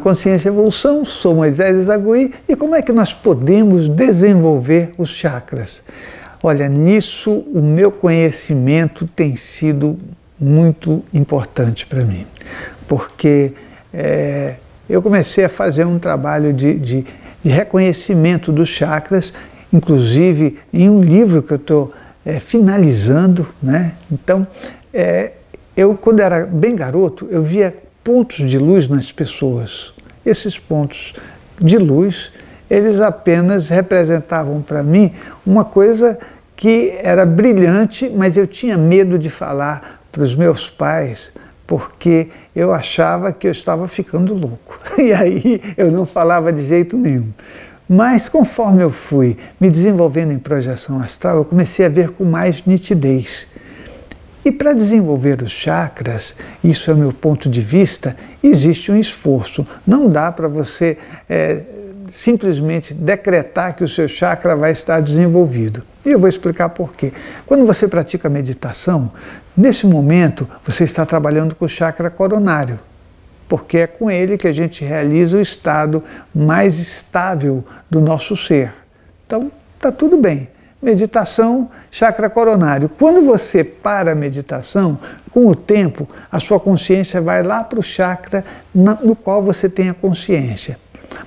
Consciência e Evolução, sou Moisés Izagui, e como é que nós podemos desenvolver os chakras? Olha, nisso o meu conhecimento tem sido muito importante para mim, porque eu comecei a fazer um trabalho de reconhecimento dos chakras, inclusive em um livro que eu estou finalizando, né? Então, eu, quando era bem garoto, eu via pontos de luz nas pessoas. Esses pontos de luz, eles apenas representavam para mim uma coisa que era brilhante, mas eu tinha medo de falar para os meus pais, porque eu achava que eu estava ficando louco. E aí eu não falava de jeito nenhum. Mas conforme eu fui me desenvolvendo em projeção astral, eu comecei a ver com mais nitidez. E para desenvolver os chakras, isso é o meu ponto de vista, existe um esforço. Não dá para você simplesmente decretar que o seu chakra vai estar desenvolvido. E eu vou explicar por quê. Quando você pratica meditação, nesse momento você está trabalhando com o chakra coronário, porque é com ele que a gente realiza o estado mais estável do nosso ser. Então, está tudo bem. Meditação, chakra coronário. Quando você para a meditação, com o tempo, a sua consciência vai lá para o chakra no qual você tem a consciência.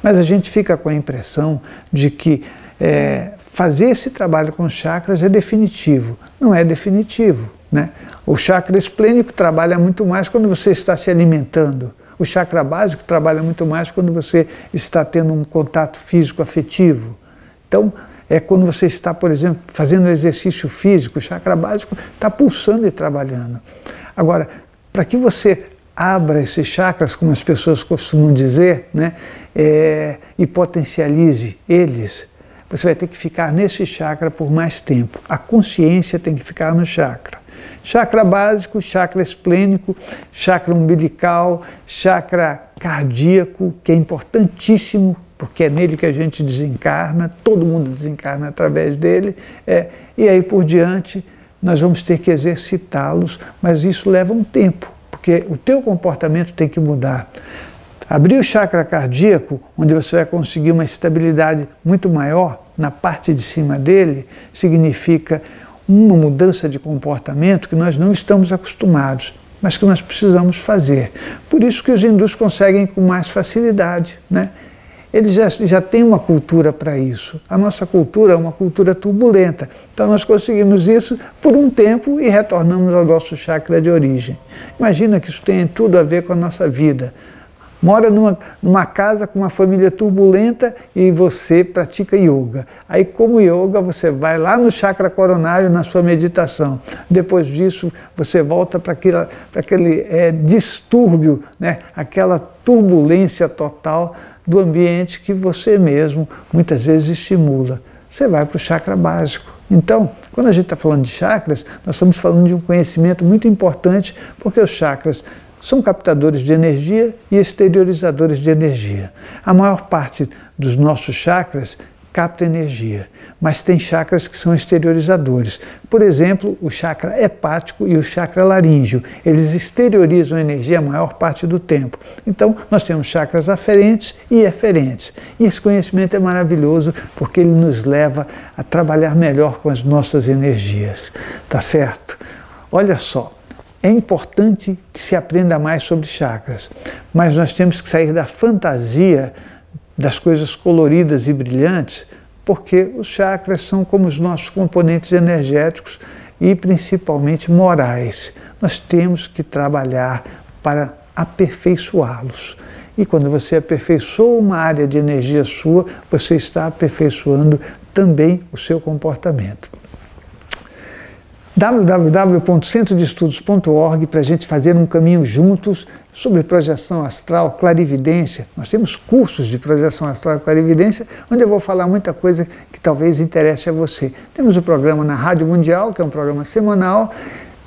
Mas a gente fica com a impressão de que fazer esse trabalho com os chakras é definitivo. Não é definitivo, né? O chakra esplênico trabalha muito mais quando você está se alimentando. O chakra básico trabalha muito mais quando você está tendo um contato físico afetivo. Então, quando você está, por exemplo, fazendo exercício físico, o chakra básico está pulsando e trabalhando. Agora, para que você abra esses chakras, como as pessoas costumam dizer, né, e potencialize eles, você vai ter que ficar nesse chakra por mais tempo. A consciência tem que ficar no chakra. Chakra básico, chakra esplênico, chakra umbilical, chakra cardíaco, que é importantíssimo, porque é nele que a gente desencarna, todo mundo desencarna através dele, e aí por diante nós vamos ter que exercitá-los, mas isso leva um tempo, porque o teu comportamento tem que mudar. Abrir o chakra cardíaco, onde você vai conseguir uma estabilidade muito maior na parte de cima dele, significa uma mudança de comportamento que nós não estamos acostumados, mas que nós precisamos fazer. Por isso que os hindus conseguem com mais facilidade, né? Eles já têm uma cultura para isso. A nossa cultura é uma cultura turbulenta. Então nós conseguimos isso por um tempo e retornamos ao nosso chakra de origem. Imagina que isso tem tudo a ver com a nossa vida. Mora numa casa com uma família turbulenta e você pratica yoga. Aí, como yoga, você vai lá no chakra coronário na sua meditação. Depois disso, você volta para aquele distúrbio, né? Aquela turbulência total do ambiente que você mesmo muitas vezes estimula. Você vai para o chakra básico. Então, quando a gente está falando de chakras, nós estamos falando de um conhecimento muito importante, porque os chakras são captadores de energia e exteriorizadores de energia. A maior parte dos nossos chakras capta energia, mas tem chakras que são exteriorizadores. Por exemplo, o chakra hepático e o chakra laríngeo. Eles exteriorizam energia a maior parte do tempo. Então, nós temos chakras aferentes e eferentes. E esse conhecimento é maravilhoso porque ele nos leva a trabalhar melhor com as nossas energias. Tá certo? Olha só. É importante que se aprenda mais sobre chakras, mas nós temos que sair da fantasia das coisas coloridas e brilhantes, porque os chakras são como os nossos componentes energéticos e principalmente morais. Nós temos que trabalhar para aperfeiçoá-los. E quando você aperfeiçoa uma área de energia sua, você está aperfeiçoando também o seu comportamento. www.centrodeestudos.org para a gente fazer um caminho juntos sobre projeção astral, clarividência. Nós temos cursos de projeção astral e clarividência, onde eu vou falar muita coisa que talvez interesse a você. Temos o programa na Rádio Mundial, que é um programa semanal,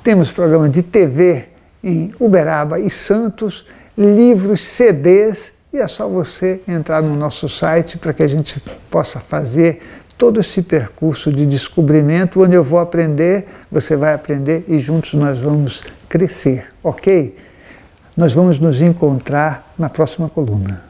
temos programa de TV em Uberaba e Santos, livros, CDs, e é só você entrar no nosso site para que a gente possa fazer todo esse percurso de descobrimento, onde eu vou aprender, você vai aprender e juntos nós vamos crescer, ok? Nós vamos nos encontrar na próxima coluna.